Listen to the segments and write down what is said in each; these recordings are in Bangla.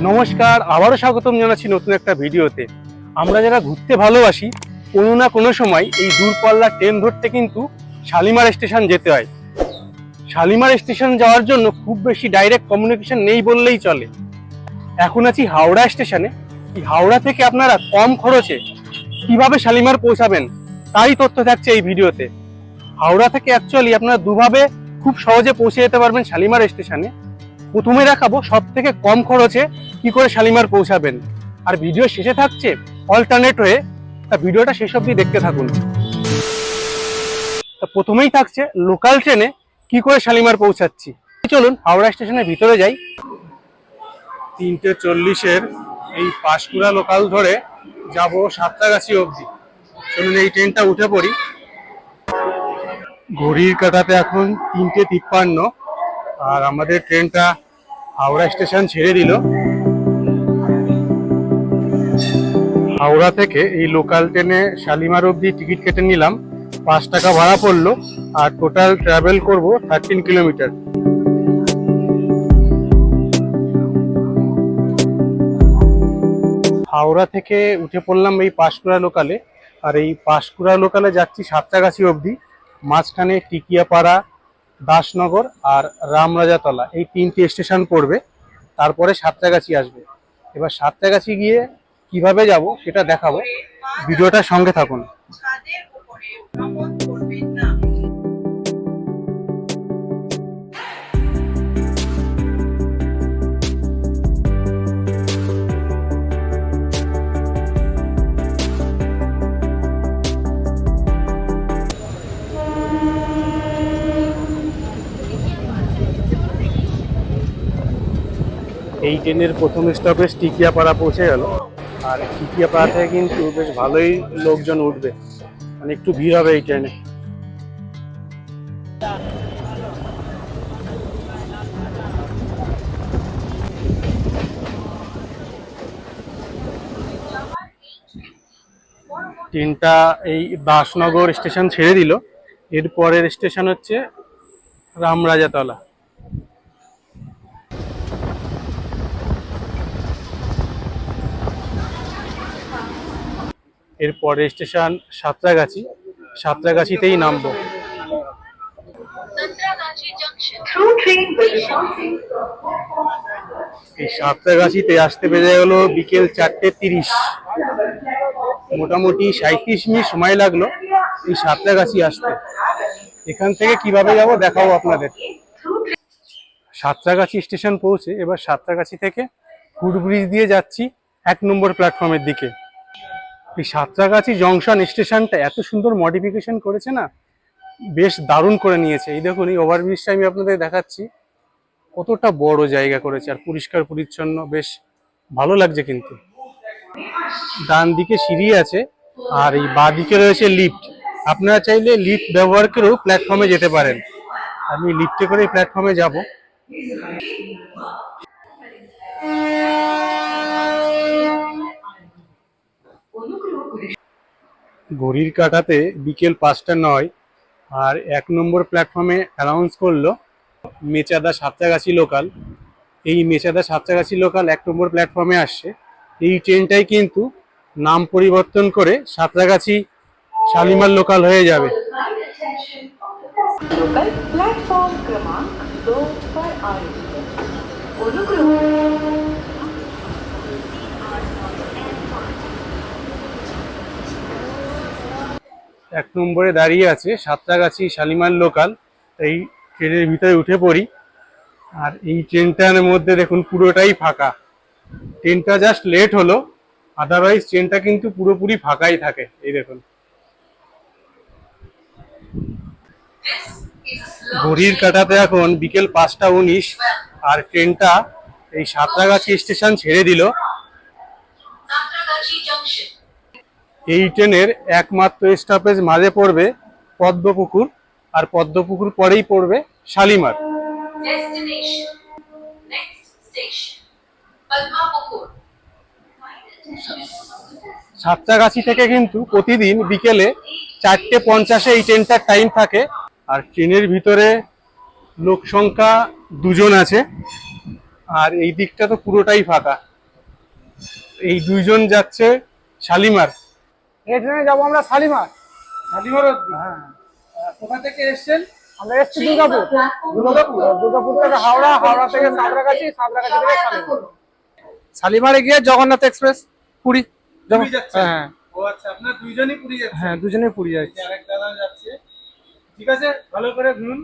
নমস্কার, আবারও স্বাগতম জানাচ্ছি নতুন একটা ভিডিওতে। আমরা যারা ঘুরতে ভালোবাসি, কোনো না কোনো সময় এই দূরপাল্লা ট্রেন ধরতে কিন্তু শালিমার স্টেশন যেতে হয়। শালিমার স্টেশন যাওয়ার জন্য খুব বেশি ডাইরেক্ট কমিউনিকেশন নেই বললেই চলে। এখন আছি হাওড়া স্টেশনে। এই হাওড়া থেকে আপনারা কম খরচে কিভাবে শালিমার পৌঁছাবেন তাই তথ্য থাকছে এই ভিডিওতে। হাওড়া থেকে অ্যাকচুয়ালি আপনারা দুভাবে খুব সহজে পৌঁছে যেতে পারবেন শালিমার স্টেশনে। প্রথমে দেখাবো সব থেকে কম খরচে কি করে শালিমার পৌঁছাবেন, আর ভিডিও শেষে থাকছে অল্টারনেট হয়ে, তা ভিডিওটা শেষ অবধি দেখতে থাকুন। তা প্রথমেই থাকছে লোকাল ট্রেনে কি করে শালিমার পৌঁছাচ্ছি। চলুন হাওড়া স্টেশনের ভিতরে যাই। 3:40 এই পাঁশকুড়া লোকাল ধরে যাব সাঁতরাগাছি অবধি। চলুন এই ট্রেনটা উঠে পড়ি। ঘড়ির কাঁটাতে এখন 3:53 আর আমাদের ট্রেনটা হাওড়া স্টেশন ছেড়ে দিল। হাওড়া থেকে এই লোকাল ট্রেনে শালিমার অবধি টিকিট কেটে নিলাম, 5 টাকা ভাড়া পড়লো, আর টোটাল ট্রাভেল করব 13 কিলোমিটার। হাওড়া থেকে উঠে পড়লাম এই পাঁশকুড়া লোকালে, আর এই পাঁশকুড়া লোকালে যাচ্ছি সাঁতরাগাছি অবধি। মাঝখানে টিকিয়াপাড়া, দাসনগর আর রামরাজাতলা এই 3টে স্টেশন পড়বে, তারপরে সাঁতরাগাছি আসবে। এবার সাঁতরাগাছি গিয়ে কিভাবে যাব সেটা দেখাবো, ভিডিওটার সঙ্গে থাকুন। এই ট্রেনের প্রথম স্টপেজ টিকিয়াপাড়া পৌঁছে গেল, আর টিকিয়াপাড়া থেকে কিন্তু বেশ ভালোই লোকজন উঠবে, মানে একটু ভিড় হবে এই ট্রেনে। ট্রেনটা এই দাসনগর স্টেশন ছেড়ে দিল, এরপরের স্টেশন হচ্ছে রামরাজাতলা। এরপরে স্টেশন সাঁতরাগাছি, সাঁতরাগাছিতেই নামবো। এই সাঁতরাগাছিতে আসতে বেজে গেল বিকেল 4:30। মোটামুটি 37 মিনিট সময় লাগলো এই সাঁতরাগাছি আসতে। এখান থেকে কিভাবে যাব দেখাবো আপনাদের। সাঁতরাগাছি স্টেশন পৌঁছে এবার সাঁতরাগাছি থেকে ফুটব্রিজ দিয়ে যাচ্ছি 1 নম্বর প্ল্যাটফর্মের দিকে। এই সাঁতরাগাছি জংশন স্টেশনটা এত সুন্দর মডিফিকেশন করেছে না, বেশ দারুণ করে নিয়েছে। এই দেখুন এই ওভারব্রিজটা আমি আপনাদের দেখাচ্ছি, কতটা বড় জায়গা করেছে আর পরিষ্কার পরিচ্ছন্ন, বেশ ভালো লাগছে। কিন্তু ডান দিকে সিঁড়ি আছে আর এই বাঁ দিকে রয়েছে লিফট। আপনারা চাইলে লিফট ব্যবহার করেও প্ল্যাটফর্মে যেতে পারেন। আমি লিফটে করে প্ল্যাটফর্মে যাব। ঘড়ির কাঁটাতে বিকেল 5:09 আর 1 নম্বর প্ল্যাটফর্মে অ্যানাউন্স করলো মেচাদা সাঁতরাগাছি লোকাল। এই মেচাদা সাঁতরাগাছি লোকাল 1 নম্বর প্ল্যাটফর্মে আসছে। এই ট্রেনটাই কিন্তু নাম পরিবর্তন করে সাঁতরাগাছি শালিমার লোকাল হয়ে যাবে। लोकल प्लेटफॉर्म क्रमांक 2 पर आ रही है। अनुग्रह 1 নম্বরে দাঁড়িয়ে আছে সাঁতরাগাছি শালিমার লোকাল। এই ট্রেনের ভিতরে উঠে পড়ি, আর এই ট্রেনটার মধ্যে দেখুন পুরোটাই ফাঁকা। ট্রেনটা জাস্ট লেট হলো, আদারওয়াইজ ট্রেনটা কিন্তু পুরোপুরি ফাঁকাই থাকে। এই দেখুন ঘড়ির কাঁটাতে এখন বিকেল 5:19 আর ট্রেনটা এই সাঁতরাগাছি স্টেশন ছেড়ে দিল। এই ট্রেনের একমাত্র স্টপেজ মাঝে পড়বে পদ্মপুকুর, আর পদ্মপুকুর পরেই পড়বে শালিমার। সাঁতরাগাছি থেকে কিন্তু প্রতিদিন বিকেলে 4:50 এই ট্রেনটার টাইম থাকে, আর ট্রেনের ভিতরে লোক সংখ্যা 2 জন আছে, আর এই দিকটা তো পুরোটাই ফাঁকা। এই দুইজন যাচ্ছে শালিমার। এই ট্রেনে যাবো আমরা শালিমার। শালিমার অবধি? হ্যাঁ, কোথা থেকে এসছেন? আমরা এসছি দুর্গাপুর। দুর্গাপুর থেকে হাওড়া, হাওড়া থেকে সাঁতরাগাছি, সাঁতরাগাছি থেকে শালিমার। শালিমারে গিয়ে জগন্নাথ এক্সপ্রেস পুরী। পুরী যাচ্ছেন? হ্যাঁ ও আচ্ছা, আপনারা দুইজনই পুরী যাচ্ছেন? হ্যাঁ, দুজনেই পুরী যাচ্ছি। আরেক দাদা যাচ্ছে। ঠিক আছে, ভালো করে ঘুরুন।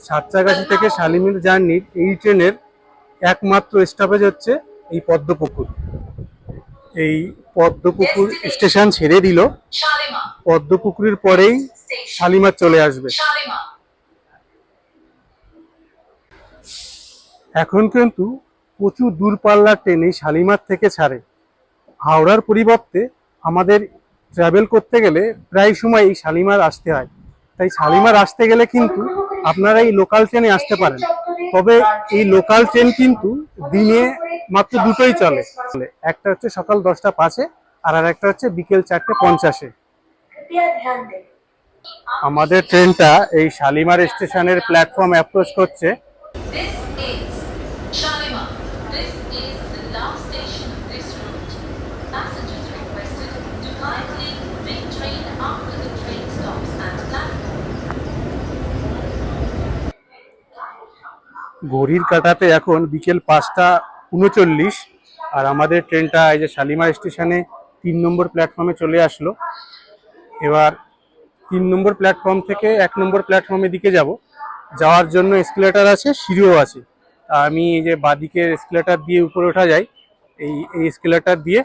সাঁতরাগাছি থেকে শালিমার জার্নির এই ট্রেনের একমাত্র স্টপেজ হচ্ছে এই পদ্মপুকুর। এই পদ্মপুকুর স্টেশন ছেড়ে দিল, পদ্মপুকুরের পরেই শালিমার চলে আসবে। এখন কিন্তু প্রচুর দূরপাল্লার ট্রেন এই শালিমার থেকে ছাড়ে। হাওড়ার পরিবর্তে আমাদের ট্রাভেল করতে গেলে প্রায় সময় এই শালিমার আসতে হয়। তাই শালিমার আসতে গেলে কিন্তু আপনারা এই লোকাল ট্রেনে আসতে পারেন। তবে এই লোকাল ট্রেন কিন্তু দিনে মাত্র দুটোই চলে। একটা হচ্ছে সকাল 10টা 5-এ আর একটা হচ্ছে বিকেল 4টে 50-এ। আমাদের ট্রেনটা এই শালিমার স্টেশনের প্ল্যাটফর্ম অ্যাপ্রোচ করছে। This is Shalimar. This is the last station of this route. Passengers are requested to kindly make train after the train stops at platform. ঘড়ির কাঁটাতে এখন বিকেল 5টা 39 আর আমাদের ট্রেনটা এই যে শালিমার স্টেশনে 3 নম্বর প্ল্যাটফর্মে চলে আসলো। এবার 3 নম্বর প্ল্যাটফর্ম থেকে 1 নম্বর প্ল্যাটফর্মের দিকে যাব। যাওয়ার জন্য এসকেলেটর আছে, সিঁড়িও আছে। আমি এই যে বাঁদিকের এসকেলেটর দিয়ে উপরে ওঠা যায়, এই এসকেলেটর দিয়ে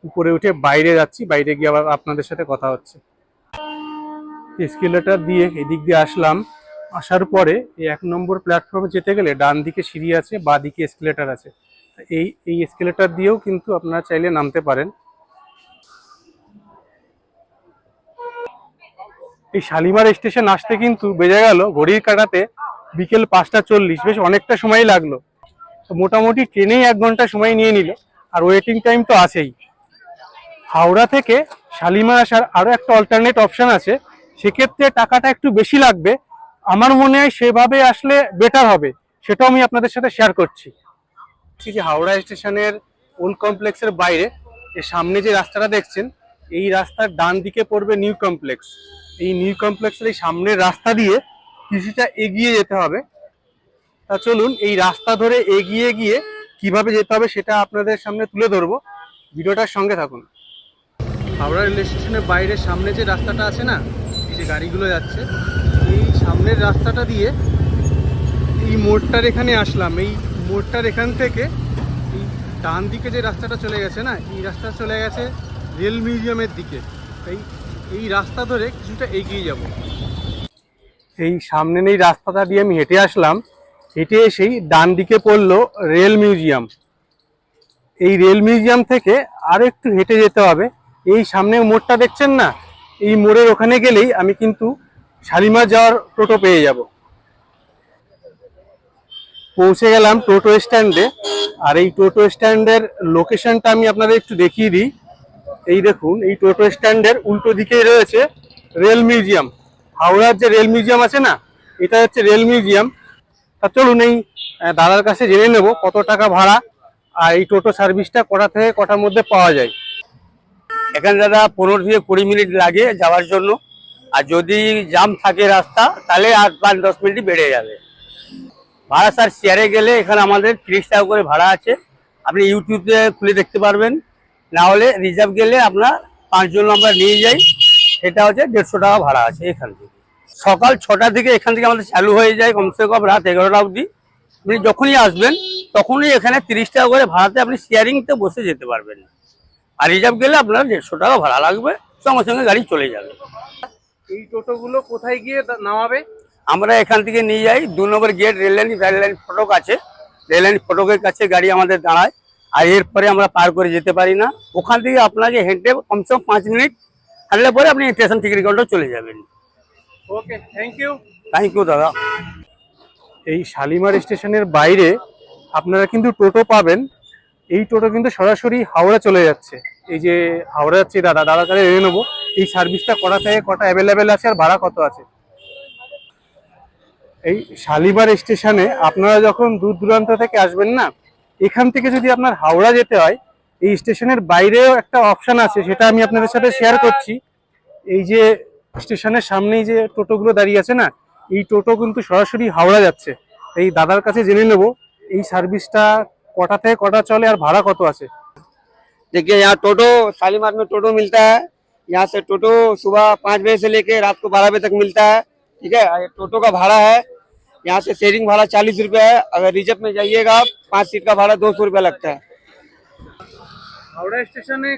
উপরে উঠে বাইরে যাচ্ছি। বাইরে গিয়ে আবার আপনাদের সাথে কথা হচ্ছে। এসকেলেটর দিয়ে এদিক দিয়ে আসলাম। আসার পরে এই 1 নম্বর প্ল্যাটফর্মে যেতে গেলে ডান দিকে সিঁড়ি আছে, বাঁদিকে এসকেলেটর আছে। এই এসকেলেটর দিয়েও কিন্তু আপনারা চাইলে নামতে পারেন। এই শালিমার স্টেশন আসতে কিন্তু বেজে গেল ঘড়ির কাঁটাতে বিকেল 5টা 40। বেশ অনেকটা সময় লাগলো। তো মোটামুটি ট্রেনেই 1 ঘন্টা সময় নিয়ে নিল, আর ওয়েটিং টাইম তো আছেই। হাওড়া থেকে শালিমার আসার আরও একটা অল্টারনেট অপশন আছে। সেক্ষেত্রে টাকাটা একটু বেশি লাগবে। আমার মনে হয় সেভাবে আসলে বেটার হবে, সেটাও আমি আপনাদের সাথে শেয়ার করছি। ঠিক হাওড়া স্টেশনের ওল্ড কমপ্লেক্সের বাইরে এর সামনে যে রাস্তাটা দেখছেন, এই রাস্তার ডান দিকে পড়বে নিউ কমপ্লেক্স। এই নিউ কমপ্লেক্সের এই সামনের রাস্তা দিয়ে কিছুটা এগিয়ে যেতে হবে। তা চলুন এই রাস্তা ধরে এগিয়ে গিয়ে কিভাবে যেতে হবে সেটা আপনাদের সামনে তুলে ধরবো। ভিডিওটার সঙ্গে থাকুন। হাওড়া রেল স্টেশনের বাইরে সামনে যে রাস্তাটা আছে না, এই যে গাড়িগুলো যাচ্ছে, এই সামনের রাস্তাটা দিয়ে এই মোড়টার এখানে আসলাম। এই মোড়টার এখান থেকে এই ডান দিকে যে রাস্তাটা চলে গেছে না, এই রাস্তা চলে গেছে রেল মিউজিয়ামের দিকে। তাই এই রাস্তা ধরে কিছুটা এগিয়ে যাব। এই সামনে এই রাস্তাটা দিয়ে আমি হেঁটে আসলাম। হেঁটে এসেই ডান দিকে পড়লো রেল মিউজিয়াম। এই রেল মিউজিয়াম থেকে আরো একটু হেঁটে যেতে হবে। এই সামনে মোড়টা দেখছেন না, এই মোড়ের ওখানে গেলেই আমি কিন্তু শালিমার যাওয়ার টোটো পেয়ে যাব। পৌঁছে গেলাম টোটো স্ট্যান্ডে। আর এই টোটো স্ট্যান্ডের লোকেশনটা আমি আপনাদের একটু দেখিয়ে দিই। এই দেখুন, এই টোটো স্ট্যান্ডের উল্টো দিকেই রয়েছে রেল মিউজিয়াম। হাওড়ার যে রেল মিউজিয়াম আছে না, এটা হচ্ছে রেল মিউজিয়াম। তা চলুন এই দাদার কাছে জেনে নেব কত টাকা ভাড়া আর এই টোটো সার্ভিসটা কটা থেকে কটার মধ্যে পাওয়া যায়। এখানে দাদা 15 থেকে 20 মিনিট লাগে যাওয়ার জন্য। আর যদি জাম থাকে রাস্তা তাহলে আর 5-10 মিনিট বেড়ে যাবে ভাড়া। স্যার শেয়ারে গেলে এখানে আমাদের 30 টাকা করে ভাড়া আছে। আপনি ইউটিউবে খুলে দেখতে পারবেন। না হলে রিজার্ভ গেলে আপনার 5 জন আমরা নিয়ে যাই, সেটা হচ্ছে 150 টাকা ভাড়া আছে এখান থেকে। সকাল 6টা থেকে এখান থেকে আমাদের চালু হয়ে যায় কমসে কম রাত 11টা অবধি। আপনি যখনই আসবেন তখনই এখানে 30 টাকা করে ভাড়াতে আপনি শেয়ারিংতে বসে যেতে পারবেন। আর রিজার্ভ গেলে আপনার 150 টাকা ভাড়া লাগবে, সঙ্গে সঙ্গে গাড়ি চলে যাবে। এই টোটোগুলো কোথায় গিয়ে নামাবে? আমরা এখান থেকে নিয়ে যাই 2 নম্বর গেট রেললাইন ফটক আছে। রেললাইন ফটকের কাছে গাড়ি আমাদের দাঁড়ায়। আর এরপরে আমরা পার করে যেতে পারি না। ওখান থেকে আপনাকে হেঁটে কমসে কম 5 মিনিট হাঁটলে পরে আপনি স্টেশন টিকিট কাউন্টার চলে যাবেন। ওকে, থ্যাংক ইউ। থ্যাংক ইউ দাদা। এই শালিমার স্টেশনের বাইরে আপনারা কিন্তু টোটো পাবেন। এই টোটো কিন্তু সরাসরি হাওড়া চলে যাচ্ছে। এই যে হাওড়া যাচ্ছে দাদার কাছে জেনে নেবো এই সার্ভিসটা কটা থেকে কটা অ্যাভেলেবেল আছে আর ভাড়া কত আছে। এই শালিমার স্টেশনে আপনারা যখন দূর দূরান্ত থেকে আসবেন না, এখান থেকে যদি আপনার হাওড়া যেতে হয়, এই স্টেশনের বাইরেও একটা অপশন আছে, সেটা আমি আপনাদের সাথে শেয়ার করছি। এই যে স্টেশনের সামনেই যে টোটোগুলো দাঁড়িয়ে আছে না, এই টোটো কিন্তু সরাসরি হাওড়া যাচ্ছে। এই দাদার কাছে জেনে নেব এই সার্ভিসটা কটা থেকে কটা চলে আর ভাড়া কত আছে। देखिए यहाँ टोटो शालीमार में टोटो मिलता है। यहाँ से टोटो सुबह 5 बजे से लेके रात को 12 बजे तक मिलता है। ठीक है, ये टोटो का भाड़ा है। यहाँ से शेयरिंग भाड़ा 40 रुपये है। अगर रिजर्व में जाइएगा आप 5 सीट का भाड़ा 200 रुपया लगता है। হাওড়া স্টেশনে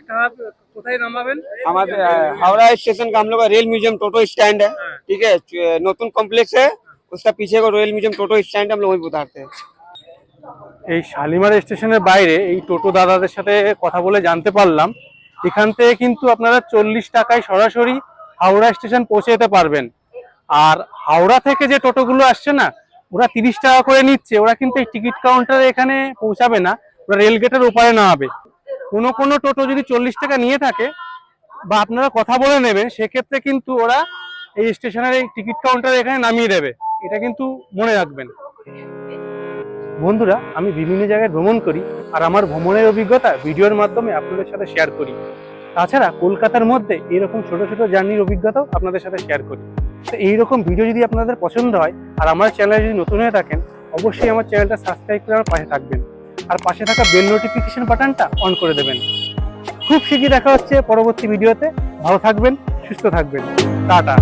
কোথায় নামাবেন? हमारे हावड़ा स्टेशन का हम लोग का रेल म्यूजियम टोटो स्टैंड है। ठीक है, नतून कॉम्प्लेक्स है, उसका पीछे को रॉयल म्यूजियम टोटो स्टैंड हम लोग वहीं उतारते हैं। এই শালিমার স্টেশনের বাইরে এই টোটো দাদাদের সাথে কথা বলে জানতে পারলাম এখান থেকে কিন্তু আপনারা 40 টাকায় সরাসরি হাওড়া স্টেশন পৌঁছে যেতে পারবেন। আর হাওড়া থেকে যে টোটোগুলো আসছে না, ওরা 30 টাকা করে নিচ্ছে। ওরা কিন্তু এই টিকিট কাউন্টারে এখানে পৌঁছাবে না, ওরা রেল গেটের ওপারে নামাবে। কোনো কোনো টোটো যদি 40 টাকা নিয়ে থাকে বা আপনারা কথা বলে নেবেন, সেক্ষেত্রে কিন্তু ওরা এই স্টেশনের এই টিকিট কাউন্টারে এখানে নামিয়ে দেবে। এটা কিন্তু মনে রাখবেন। বন্ধুরা, আমি বিভিন্ন জায়গায় ভ্রমণ করি আর আমার ভ্রমণের অভিজ্ঞতা ভিডিওর মাধ্যমে আপনাদের সাথে শেয়ার করি। তাছাড়া কলকাতার মধ্যে এরকম ছোট ছোট জার্নির অভিজ্ঞতাও আপনাদের সাথে শেয়ার করি। তো এইরকম ভিডিও যদি আপনাদের পছন্দ হয় আর আমার চ্যানেলে যদি নতুন হয়ে থাকেন, অবশ্যই আমার চ্যানেলটা সাবস্ক্রাইব করে আমার পাশে থাকবেন আর পাশে থাকা বেল নোটিফিকেশন বাটনটা অন করে দেবেন। খুব শীঘ্রই দেখা হচ্ছে পরবর্তী ভিডিওতে। ভালো থাকবেন, সুস্থ থাকবেন। টাটা।